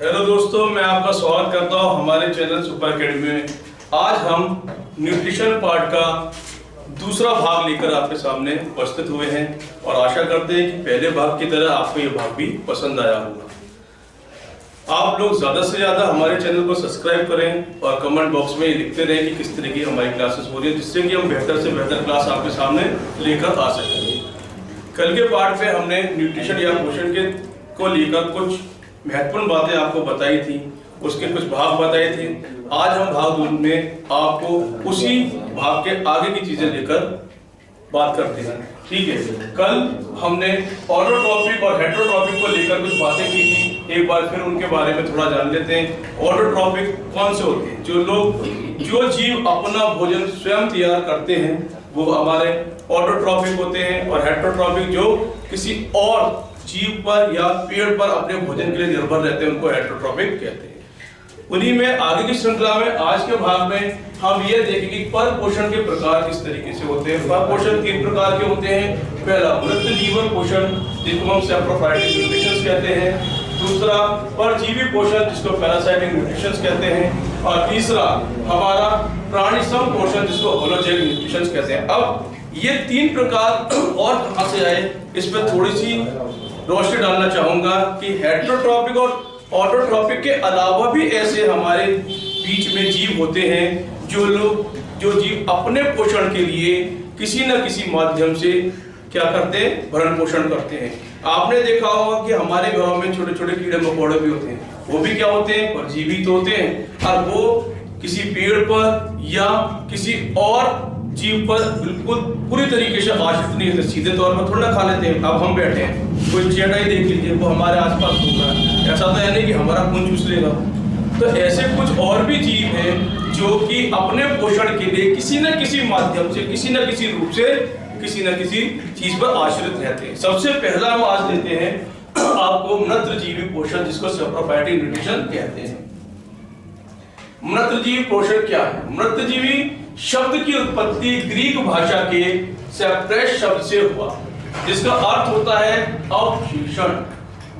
Hello दोस्तों, मैं आपका स्वागत करता हूं हमारे चैनल सुपर एकेडमी में। आज हम न्यूट्रिशन पार्ट का दूसरा भाग लेकर आपके सामने उपस्थित हुए हैं और आशा करते हैं कि पहले भाग की तरह आपको ये भाग भी पसंद आया होगा। आप लोग ज़्यादा से ज़्यादा हमारे चैनल को सब्सक्राइब करें और कमेंट बॉक्स में लिखते रहें कि किस तरह की हमारी क्लासेस हो रही है, जिससे कि हम बेहतर से बेहतर क्लास आपके सामने लेकर आ सकेंगे। कल के पार्ट में हमने न्यूट्रिशन या पोषण के को लेकर कुछ महत्वपूर्ण बातें आपको बताई थी, उसके कुछ भाग बताए थे। आज हम भाग 2 में आपको उसी भाग के आगे की चीजें लेकर बात करते हैं। ठीक है, कल हमने ऑटोट्रॉपिक और हेटेरोट्रॉपिक को लेकर कुछ बातें की थी। एक बार फिर उनके बारे में थोड़ा जान लेते हैं। ऑटोट्रॉपिक कौन से होते हैं? जो जीव अपना भोजन स्वयं तैयार करते हैं वो हमारे ऑटोट्रॉपिक होते हैं, और हेटेरोट्रॉपिक जो किसी और जीव पर या पेड़ पर अपने भोजन के लिए निर्भर रहते हैं उनको हेटेरोट्रॉपिक कहते हैं। उन्हीं में आगे की श्रृंखला में आज के भाग में हम ये देखेंगे पर पोषण के प्रकार किस तरीके से होते हैं। पर पोषण 3 प्रकार के होते हैं। पहला मृत जीवन पोषण, जिसको हम सैप्रोफाइटिक न्यूट्रिशन कहते हैं। दूसरा परजीवी पोषण, जिसको पैरासाइटिक न्यूट्रिशन कहते हैं। और तीसरा हमारा प्राणी सम पोषण, जिसको होलोजेनिक न्यूट्रिशन कहते हैं। अब ये 3 प्रकार और कहां से आए, इस पर थोड़ी सी रोशनी डालना चाहूंगा कि हेटेरोट्रॉपिक और ऑटोट्रॉपिक के अलावा भी ऐसे हमारे बीच में जीव होते हैं जो जीव अपने पोषण के लिए किसी न किसी माध्यम से क्या करते हैं, भरण पोषण करते हैं। आपने देखा होगा कि हमारे घरों में छोटे छोटे कीड़े मकोड़े भी होते हैं, वो भी क्या होते हैं, परजीवी तो होते हैं, और वो किसी पेड़ पर या किसी और जीव पर बिल्कुल पूरी तरीके से आश्रित नहीं होते। सीधे तौर पर थोड़ा खा लेते हैं। अब हम बैठे हैं, कोई चेहरा ही देख लीजिए, वो हमारे आसपास घूम रहा है, ऐसा तो है नहीं कि हमारा खून चूस लेगा। तो ऐसे कुछ और भी जीव हैं जो कि अपने पोषण के लिए किसी न किसी माध्यम से, किसी न किसी रूप से, किसी न किसी चीज पर आश्रित रहते हैं। सबसे पहला हम आज लेते हैं आपको मृतजीवी पोषण, जिसको सैप्रोफाइटिक न्यूट्रिशन कहते हैं। मृतजीवी पोषण क्या है? मृतजीवी शब्द की उत्पत्ति ग्रीक भाषा के सैप्रेस शब्द से हुआ, जिसका अर्थ होता है अवशोषण।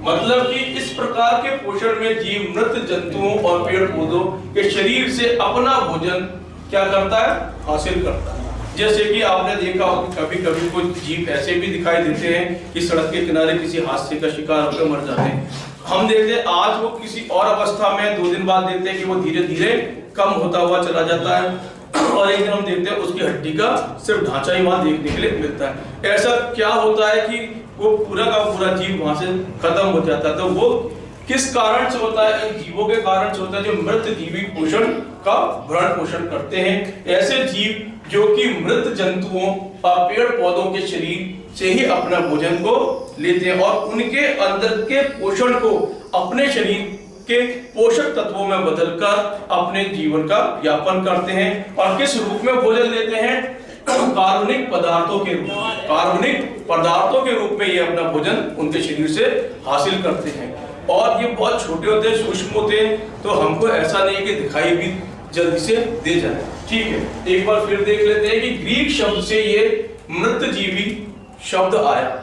मतलब कि इस प्रकार के पोषण में जीव मृत जंतुओं और पेड़ पौधों के शरीर से अपना भोजन क्या करता है, हासिल करता है। जैसे कि आपने देखा हो कि कभी कभी कुछ जीव ऐसे भी दिखाई देते हैं कि सड़क के किनारे किसी हादसे का शिकार होकर मर जाते हैं। हम देखते हैं आज वो किसी और अवस्था में, 2 दिन बाद देखते हैं कि वो धीरे धीरे कम होता हुआ चला जाता है, और एक दिन हम देखते हैं उसकी हड्डी का सिर्फ ढांचा ही वहां देखने के लिए मिलता है। ऐसा क्या होता है कि वो पूरा का पूरा जीव वहां से खत्म हो जाता है। तो वो किस कारण से होता है? इन जीवों के कारण से होता है जो मृत जीवी पोषण का भरण पोषण करते हैं। ऐसे जीव जो कि मृत जंतुओं और पेड़ पौधों के शरीर से ही अपना भोजन को लेते हैं और उनके अंदर के पोषण को अपने शरीर के पोषक तत्वों में बदलकर अपने जीवन का यापन करते हैं। और किस रूप में भोजन लेते हैं? कार्बनिक पदार्थों के रूप में। कार्बनिक पदार्थों के रूप में ये अपना भोजन उनके शरीर से हासिल करते हैं। और ये बहुत छोटे होते हैं, सूक्ष्म होते हैं, तो हमको ऐसा नहीं है कि दिखाई भी जल्दी से दे जाए। ठीक है, एक बार फिर देख लेते हैं कि ग्रीक शब्द से ये मृतजीवी शब्द आया,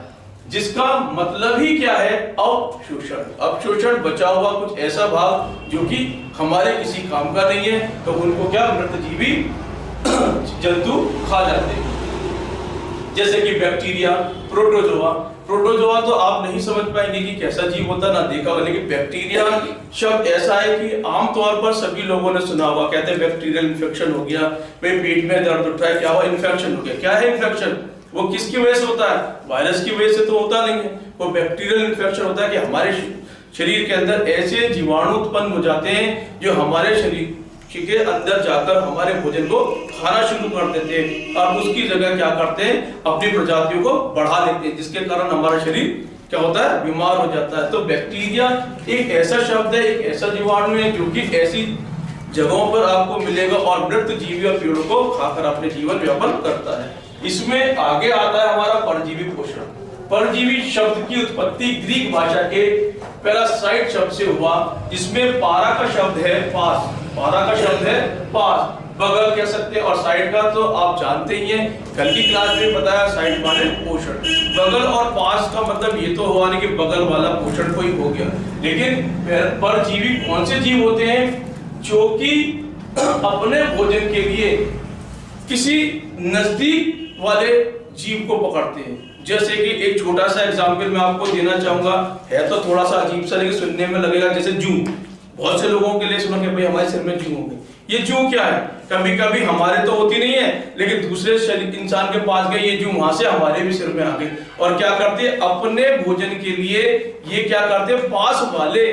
जिसका मतलब ही क्या है? अवशोषण। अवशोषण, बचा हुआ कुछ ऐसा भाग जो कि हमारे किसी काम का नहीं है, तो उनको क्या मृतजीवी जंतु खा जाते हैं। जैसे कि बैक्टीरिया, प्रोटोजोआ। प्रोटोजोआ तो आप नहीं समझ पाएंगे कि कैसा जीव होता, ना देखा होगा, लेकिन बैक्टीरिया शब्द ऐसा है कि आमतौर पर सभी लोगों ने सुना हुआ। कहते हैं बैक्टीरियल इन्फेक्शन हो गया, भाई पेट में दर्द उठा है, क्या हुआ? इन्फेक्शन हो गया। क्या है इन्फेक्शन? वो किसकी वजह से होता है? वायरस की वजह से तो होता नहीं है। वो बैक्टीरियल इन्फेक्शन होता है कि हमारे शरीर के अंदर ऐसे जीवाणु उत्पन्न हो जाते हैं जो हमारे शरीर के अंदर जाकर हमारे भोजन को खाना शुरू कर देते हैं और उसकी जगह क्या करते हैं? अपनी प्रजातियों को बढ़ा देते हैं, जिसके कारण हमारा शरीर क्या होता है? बीमार हो जाता है। तो बैक्टीरिया एक ऐसा शब्द है, एक ऐसा जीवाणु है जो कि ऐसी जगहों पर आपको मिलेगा और मृत जीवी और पेड़ों को खाकर अपने जीवन यापन करता है। इसमें आगे आता है हमारा परजीवी पोषण। परजीवी शब्द की उत्पत्ति ग्रीक भाषा के पैरासाइट शब्द से हुआ, जिसमें पारा का शब्द है पास। पारा का शब्द है पास। बगल कह सकते हैं, और साइड का तो आप जानते ही हैं, कल की क्लास में बताया, साइड माने पोषण। बगल और पास का मतलब ये तो हुआ नहीं कि बगल वाला पोषण कोई हो गया, लेकिन परजीवी कौन से जीव होते हैं जो कि अपने भोजन के लिए किसी नजदीक वाले जीव को पकड़ते हैं। जैसे कि एक छोटा सा एग्जांपल मैं आपको देना चाहूंगा, है तो थोड़ा सा अजीब सा लेकिन सुनने में लगेगा जैसे जू। बहुत से लोगों के लिए सुना कि भाई हमारे सिर में जू हो गई। ये जू क्या है? कभी कभी हमारे तो होती नहीं है, लेकिन दूसरे इंसान के पास गई ये जू, वहां से हमारे भी सिर में आ गई। और क्या करते हैं? अपने भोजन के लिए ये क्या करते हैं? पास वाले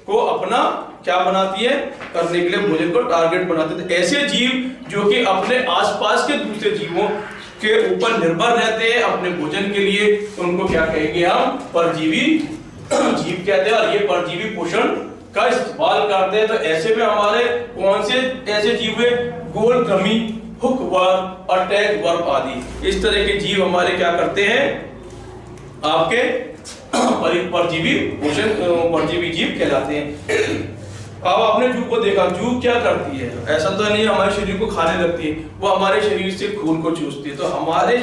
को अपना क्या बनाती है? करने के लिए भोजन को टारगेट बनाते थे। ऐसे जीव जो कि अपने आसपास के दूसरे जीवों के ऊपर निर्भर रहते हैं अपने भोजन के लिए, उनको क्या कहेंगे हम? परजीवी जीव कहते हैं। और ये परजीवी पोषण का इस्तेमाल करते हैं। तो ऐसे में हमारे कौन से ऐसे जीव है? गोलकृमि, हुकवर्म और टैगवर्म आदि इस तरह के जीव हमारे क्या करते हैं? आपके परजीवी पोषण परजीवी जीव कहलाते हैं। अब आपने जू को देखा, जू क्या करती है? ऐसा तो नहीं हमारे शरीर को खाने लगती है, वो हमारे शरीर से खून को चूसती है। तो हमारे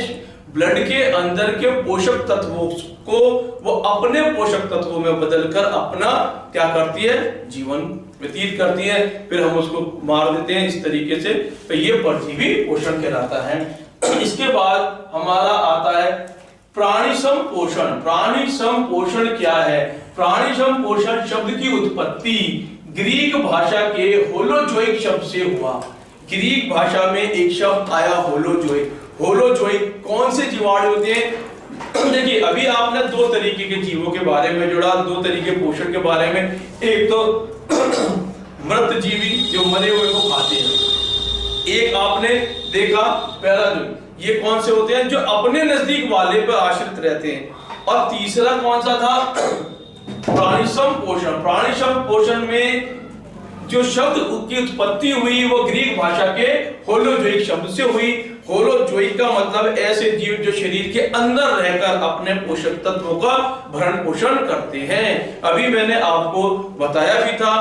ब्लड के अंदर के पोषक तत्वों को वो अपने पोषक तत्वों में बदलकर अपना क्या करती है? जीवन व्यतीत करती है। फिर हम उसको मार देते हैं इस तरीके से। तो ये परजीवी पोषण कहलाता है। इसके बाद हमारा आता है प्राणी संपोषण। प्राणी संपोषण क्या है? प्राणी संपोषण शब्द की उत्पत्ति ग्रीक भाषा के होलोजोइक शब्द से हुआ। ग्रीक भाषा में एक शब्द आया होलोजोइक। होलोजोइक कौन से जीवाणु होते हैं? देखिए अभी आपने दो तरीके के जीवों के बारे में जोड़ा, दो तरीके पोषण के बारे में। एक तो मृत जीवी जो मरे हुए को खाते हैं, एक आपने देखा पैराजोइक। ये कौन से होते हैं? जो अपने नजदीक वाले पर आश्रित रहते हैं। और तीसरा कौन सा था? प्राणी संपोषण। प्राणी संपोषण में जो शब्द की उत्पत्ति हुई वो ग्रीक भाषा के होलोजोइक शब्द से हुई। होलोजोइक का मतलब ऐसे जीव जो शरीर के अंदर रहकर अपने पोषक तत्वों का भरण पोषण करते हैं। अभी मैंने आपको बताया भी था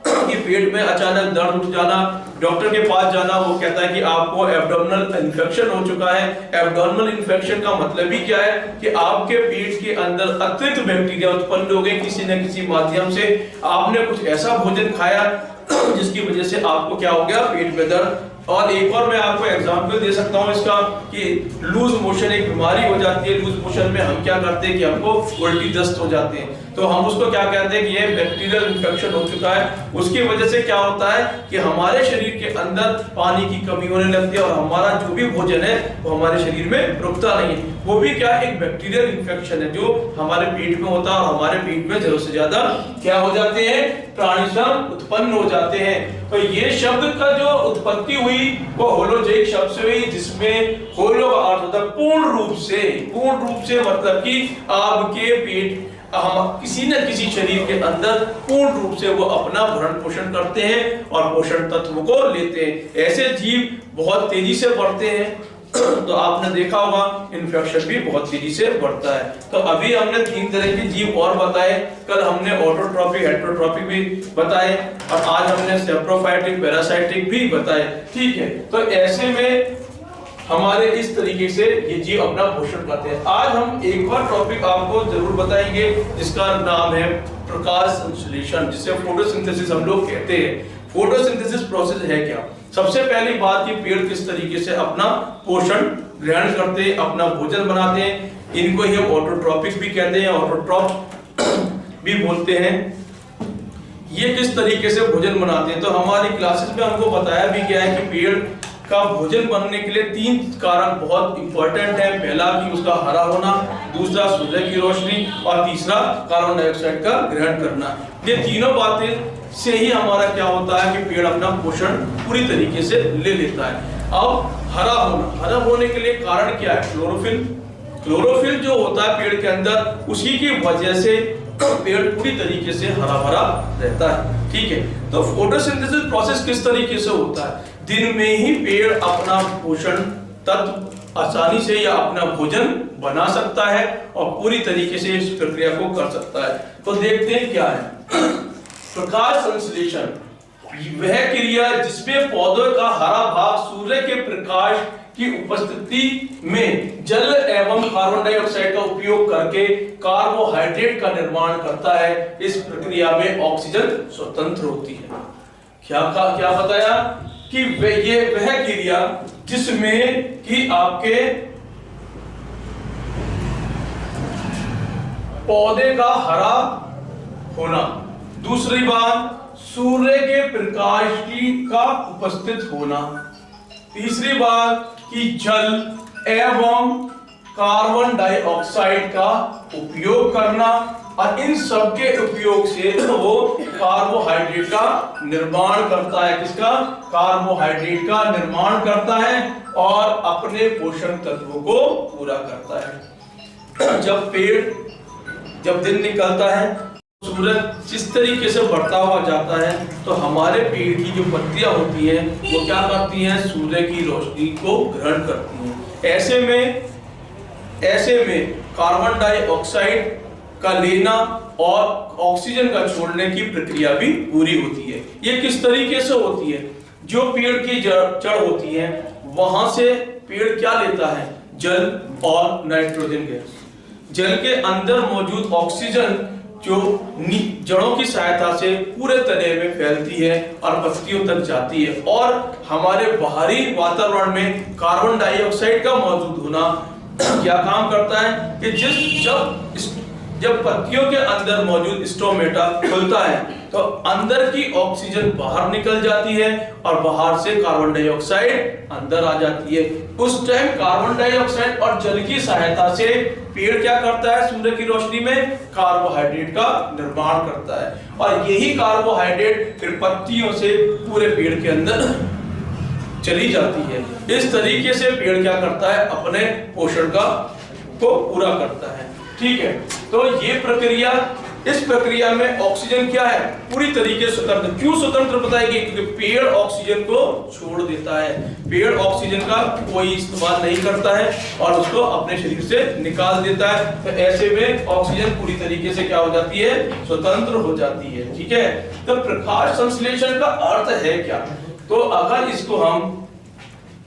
कि पेट में अचानक दर्द उठ जाना, डॉक्टर के पास जाना, वो कहता है कि आपको एब्डोमिनल इन्फेक्शन हो चुका है। एब्डोमिनल इन्फेक्शन का मतलब ही क्या है? कि आपके पेट के अंदर अतिरिक्त बैक्टीरिया उत्पन्न हो गए किसी न किसी माध्यम से। आपने कुछ ऐसा भोजन खाया जिसकी वजह से आपको क्या हो गया? पेट में दर्द। और एक और मैं आपको एग्जांपल दे सकता हूं इसका कि लूज मोशन एक बीमारी हो जाती है। लूज मोशन में हम क्या करते हैं कि हमको उल्टी दस्त हो जाते हैं, तो हम उसको क्या कहते हैं कि ये बैक्टीरियल इन्फेक्शन हो चुका है। उसकी वजह से क्या होता है कि हमारे शरीर के अंदर पानी की कमी होने लगती है और हमारा जो भी भोजन है वो हमारे शरीर में रुकता नहीं है। वो भी क्या? एक बैक्टीरियल इन्फेक्शन है जो हमारे पेट में होता है और हमारे पेट में जरूरत से ज्यादा क्या हो जाते हैं? प्राणिसम उत्पन्न हो जाते हैं। तो ये शब्द का जो उत्पत्ति हुई वो होलोजोइक शब्द से हुई, जिसमें होलो का अर्थ होता है पूर्ण रूप से। पूर्ण रूप से मतलब कि आपके पेट किसी न किसी शरीर के अंदर पूर्ण रूप से वो अपना भरण पोषण करते हैं और पोषण तत्व को लेते हैं। ऐसे जीव बहुत तेजी से बढ़ते हैं। तो आपने देखा होगा इन्फेक्शन भी बहुत तेजी से बढ़ता है। तो अभी हमने 3 तरह के जीव और बताए। कल हमने ऑटोट्रॉपिक, हेटेरोट्रॉपिक भी बताए और आज हमने सेप्रोफाइटिक, पैरासाइटिक भी बताए। ठीक है, तो ऐसे में हमारे इस तरीके से ये जीव अपना पोषण करते हैं। आज हम एक और टॉपिक आपको जरूर बताएंगे जिसका नाम है प्रकाश संश्लेषण, जिसे फोटोसिंथेसिस हम लोग कहते हैं। फोटोसिंथेसिस प्रोसेस है क्या? सबसे पहली बात कि पेड़ किस तरीके से अपना पोषण ग्रहण करते हैं, अपना भोजन बनाते हैं। इनको ही हम ऑटोट्रॉपिक भी कहते हैं, ऑटोट्रॉप भी बोलते हैं। ये किस तरीके से भोजन बनाते हैं? तो हमारी क्लासेस में हमको बताया भी गया है कि पेड़ का भोजन बनने के लिए 3 कारक बहुत इंपॉर्टेंट है। पहला कि उसका हरा होना, दूसरा सूर्य की रोशनी और तीसरा कार्बन डाइऑक्साइड का ग्रहण करना। ये तीनों बातें से ही हमारा क्या होता है कि पेड़ अपना पोषण पूरी तरीके से ले लेता है। अब हरा होना, हरा होने के लिए कारण क्या है? क्लोरोफिल। क्लोरोफिल जो होता है पेड़ के अंदर, उसी की वजह से पेड़ पूरी तरीके से हरा भरा रहता है। ठीक है, तो फोटोसिंथेसिस प्रोसेस किस तरीके से होता है? दिन में ही पेड़ अपना पोषण तत्व आसानी से या अपना भोजन बना सकता है और पूरी तरीके से इस प्रक्रिया को कर सकता है। तो देखते हैं क्या है प्रकाश संश्लेषण। वह क्रिया जिसमें पौधों का हरा भाग सूर्य के प्रकाश की उपस्थिति में जल एवं कार्बन डाइऑक्साइड का उपयोग करके कार्बोहाइड्रेट का निर्माण करता है। इस प्रक्रिया में ऑक्सीजन स्वतंत्र होती है। क्या बताया कि ये वह क्रिया जिसमें कि आपके पौधे का हरा होना, दूसरी बात सूर्य के प्रकाश का उपस्थित होना, तीसरी बात कि जल एवं कार्बन डाइऑक्साइड का उपयोग करना, और इन सब के उपयोग से वो कार्बोहाइड्रेट का निर्माण करता है। किसका? कार्बोहाइड्रेट का निर्माण करता है और अपने पोषण तत्वों को पूरा करता है। जब दिन निकलता है, सूरज जिस तरीके से बढ़ता हुआ जाता है, तो हमारे पेड़ की जो पत्तियां होती हैं वो क्या करती हैं? सूर्य की रोशनी को ग्रहण करती हैं। ऐसे में कार्बन डाइऑक्साइड का लेना और ऑक्सीजन का छोड़ने की प्रक्रिया भी पूरी होती है। ये किस तरीके से होती है? जो पेड़ की जड़ होती है, वहां से पेड़ क्या लेता है? जल और नाइट्रोजन गैस। जल के अंदर मौजूद ऑक्सीजन जो जड़ों की सहायता से पूरे तने में फैलती है और पत्तियों तक जाती है, और हमारे बाहरी वातावरण में कार्बन डाइऑक्साइड का मौजूद होना क्या काम करता है कि जब पत्तियों के अंदर मौजूद स्टोमेटा खुलता है, तो अंदर की ऑक्सीजन बाहर निकल जाती है और बाहर से कार्बन डाइऑक्साइड अंदर आ जाती है। उस टाइम कार्बन डाइऑक्साइड और जल की सहायता से पेड़ क्या करता है? सूर्य की रोशनी में कार्बोहाइड्रेट का निर्माण करता है, और यही कार्बोहाइड्रेट फिर पत्तियों से पूरे पेड़ के अंदर चली जाती है। इस तरीके से पेड़ क्या करता है? अपने पोषण को पूरा करता है। ठीक है, तो ये प्रक्रिया, इस प्रक्रिया में ऑक्सीजन क्या है? पूरी तरीके से स्वतंत्र। क्यों स्वतंत्र बताएगी? क्योंकि पेड़ ऑक्सीजन को छोड़ देता है। पेड़ ऑक्सीजन का कोई इस्तेमाल नहीं करता है और उसको अपने शरीर से निकाल देता है। तो ऐसे में ऑक्सीजन पूरी तरीके से क्या हो जाती है? स्वतंत्र हो जाती है। ठीक है, तो प्रकाश संश्लेषण का अर्थ है क्या? तो अगर इसको हम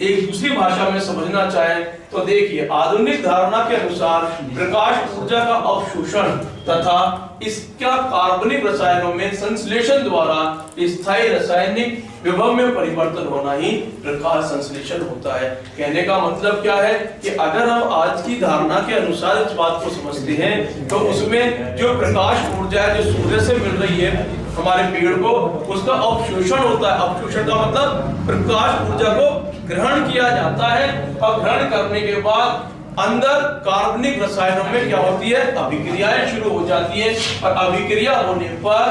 एक दूसरी भाषा में समझना चाहें तो देखिए, आधुनिक धारणा के अनुसार प्रकाश ऊर्जा का अवशोषण तथा इसका कार्बनिक रसायनों में संश्लेषण द्वारा स्थायी रासायनिक विभव में परिवर्तन होना ही प्रकाश संश्लेषण होता है। कहने का मतलब क्या है कि अगर हम आज की धारणा के अनुसार इस बात को समझते हैं, तो उसमें जो प्रकाश ऊर्जा है जो सूर्य से मिल रही है हमारे पेड़ को, उसका अवशोषण होता है। अवशोषण का मतलब प्रकाश ऊर्जा को ग्रहण किया जाता है, और ग्रहण करने के बाद अंदर कार्बनिक रसायनों में क्या होती है? अभिक्रियाएं शुरू हो जाती है, और अभिक्रिया होने पर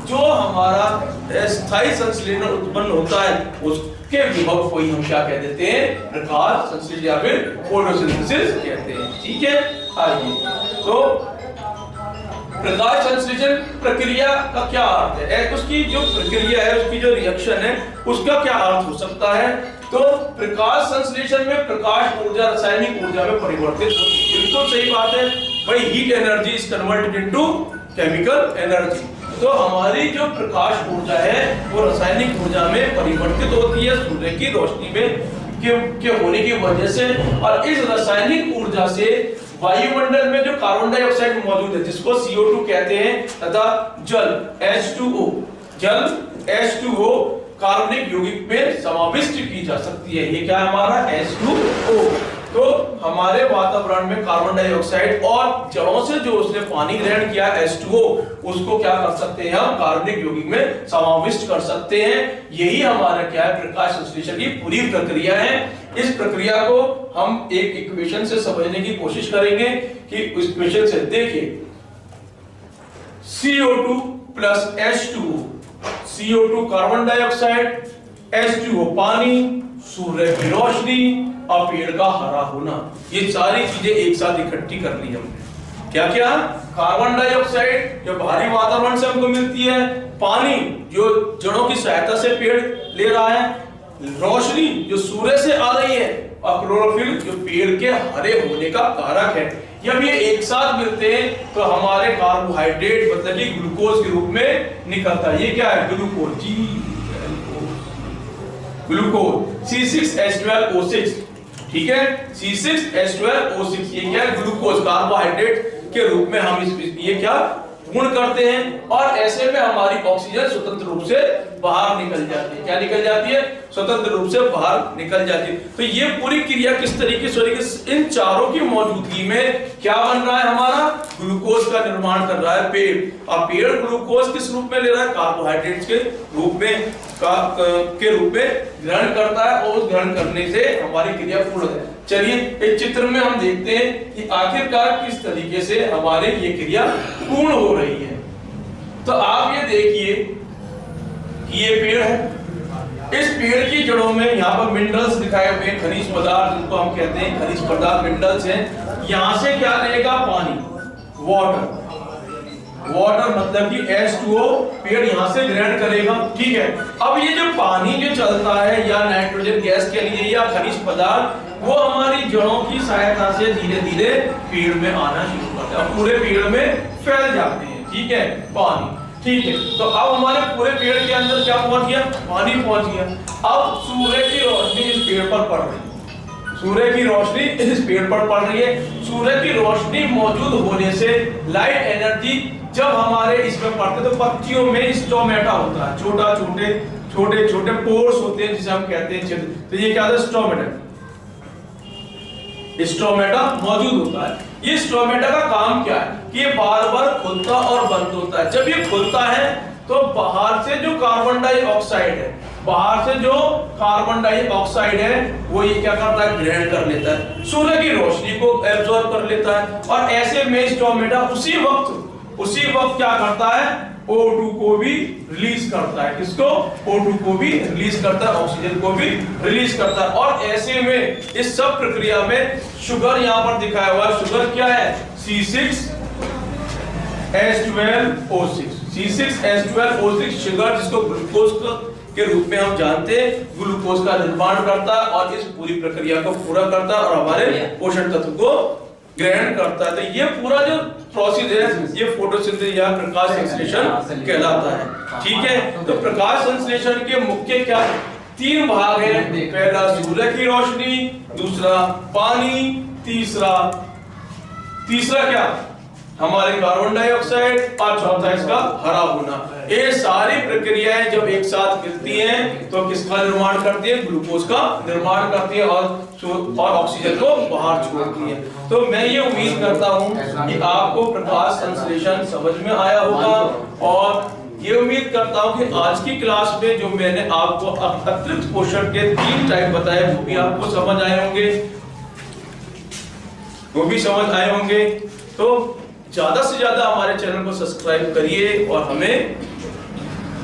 जो हमारा स्थायी संश्लेषण उत्पन्न होता है उसके विभव को ही हम क्या कह देते हैं? प्रकाश संश्लेषण या फिर फोटोसिंथेसिस कहते हैं। ठीक है, आइए तो प्रकाश संश्लेषण प्रक्रिया का क्या अर्थ है? उसकी जो प्रक्रिया है, उसकी जो रिएक्शन है, उसका क्या अर्थ हो सकता है? तो प्रकाश संश्लेषण में प्रकाश ऊर्जा रासायनिक ऊर्जा में परिवर्तित होती है। बिल्कुल सही बात है भाई। Heat energy is converted into chemical energy. तो हमारी जो प्रकाश ऊर्जा है वो रासायनिक ऊर्जा में परिवर्तित होती है सूर्य की रोशनी में के होने की वजह से, और इस रासायनिक ऊर्जा से वायुमंडल में जो कार्बन डाइऑक्साइड मौजूद है जिसको CO2 कहते हैं, तथा जल H2O कार्बनिक यौगिक में समाविष्ट की जा सकती है। ये क्या है? हमारा H2O। तो हमारे वातावरण में कार्बन डाइऑक्साइड और जड़ों से जो उसने पानी ग्रहण किया H2O, उसको क्या कर सकते हैं? हम कार्बनिक यौगिक में समाविष्ट कर सकते हैं। यही हमारा क्या है? प्रकाश संश्लेषण की पूरी प्रक्रिया है। इस प्रक्रिया को हम एक इक्वेशन से समझने की कोशिश करेंगे कि उस इक्वेशन से देखिए, CO2 plus H2O, CO2 carbon dioxide, H2O पानी, सूर्य की रोशनी और पेड़ का हरा होना, ये सारी चीजें एक साथ इकट्ठी कर ली हमने। क्या क्या? कार्बन डाइऑक्साइड जो बाहरी वातावरण से हमको मिलती है, पानी जो जड़ों की सहायता से पेड़ ले रहा है, रोशनी जो सूर्य से आ रही है, और क्लोरोफिल जो पेड़ के हरे होने का कारक है। जब ये एक साथ मिलते हैं तो हमारे कार्बोहाइड्रेट मतलब कि ग्लूकोज के रूप में निकलता है। ये क्या है? ग्लूकोज। ग्लूकोज C6H12O6, ठीक है, C6H12O6 ये क्या है, ग्लूकोज कार्बोहाइड्रेट के रूप में हम ये क्या पूर्ण करते हैं, और ऐसे में हमारी ऑक्सीजन स्वतंत्र रूप से बाहर निकल जाती है। क्या निकल जाती है? स्वतंत्र रूप से बाहर निकल जाती है। तो ये पूरी क्रिया किस तरीके से हो रही है? इन चारों की मौजूदगी में क्या बन रहा है? हमारा ग्लूकोज का निर्माण कर रहा है पेड़। और पेड़ ग्लूकोज किस रूप में ले रहा है? कार्बोहाइड्रेट्स के रूप में ग्रहण करता है, और उस ग्रहण करने से हमारी क्रिया पूर्ण है। चलिए इस चित्र में हम देखते हैं कि आखिरकार किस तरीके से हमारे ये क्रिया पूर्ण हो रही है। तो आप ये देखिए कि ये पेड़ है, इस पेड़ की जड़ों में यहाँ पर मिनरल्स दिखाए हुए हैं, खनिज पदार्थ जिनको हम कहते हैं खनिज पदार्थ, मिनरल्स हैं। यहाँ से क्या लेगा? पानी, वाटर मतलब कि H2O पेड़ यहाँ से ग्रहण करेगा, ठीक है। अब ये जो पानी जो चलता है या नाइट्रोजन गैस के लिए या खनिज पदार्थ, वो हमारी जड़ों की सहायता से धीरे धीरे पेड़ में आना शुरू करते हैं, पूरे पेड़ में फैल जाते हैं, ठीक है, पानी, ठीक है। तो अब हमारे पूरे पेड़ के अंदर क्या पहुंच गया? पानी पहुंच गया। अब सूर्य की रोशनी इस पेड़ पर पड़ रही है, सूर्य की रोशनी इस पेड़ पर पड़ रही है। सूर्य की रोशनी मौजूद होने से लाइट एनर्जी जब हमारे इसमें पड़ते तो पत्तियों में स्टोमेटा होता है, छोटे छोटे पोर्स होते हैं जिसे हम कहते हैं छिद्र। तो ये क्या होता है? स्टोमेटा मौजूद होता है। ये स्टोमेटा का काम क्या है कि ये बार बार खुलता और बंद होता है। जब ये खुलता है तो बाहर से जो कार्बन डाइऑक्साइड है, वो ये क्या करता है? ग्रहण कर लेता है, सूर्य की रोशनी को एब्जॉर्ब कर लेता है। और ऐसे में स्टोमेटा उसी वक्त क्या करता है? O2 को भी रिलीज करता है। किसको? O2 को भी रिलीज करता है, ऑक्सीजन को भी रिलीज करता है। और ऐसे में इस सब प्रक्रिया में शुगर यहाँ पर दिखाया हुआ है, शुगर क्या है? C6H12O6 शुगर, जिसको ग्लूकोज के रूप में हम जानते हैं, ग्लूकोज का निर्माण करता है और इस पूरी प्रक्रिया को पूरा करता है और हमारे पोषण तत्व को ग्रहण करता है। तो ये पूरा जो प्रोसेस है ये फोटोसिंथेसिस या प्रकाश संश्लेषण कहलाता है, ठीक है। तो प्रकाश संश्लेषण के मुख्य क्या 3 भाग हैं। पहला सूर्य की रोशनी, दूसरा पानी, तीसरा क्या? हमारे कार्बन डाइऑक्साइड, और चौथा इसका हरा होना। ये सारी प्रक्रियाएं जब एक साथ मिलती हैं तो किसका निर्माण करती है? ग्लूकोज का निर्माण करती है और ऑक्सीजन को बाहर छोड़ती है। तो मैं ये उम्मीद करता हूँ कि आपको प्रकाश संश्लेषण समझ में आया होगा, और ये उम्मीद करता हूँ कि आज की क्लास में जो मैंने आपको अतिरिक्त पोषण के 3 टाइप बताए वो भी आपको समझ आए होंगे। तो ज्यादा से ज्यादा हमारे चैनल को सब्सक्राइब करिए और हमें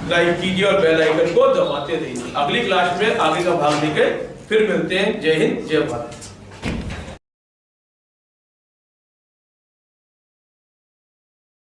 लाइक कीजिए और बेल आइकन को दबाते रहिए। अगली क्लास में आगे का भाग लेकर फिर मिलते हैं। जय हिंद, जय भारत।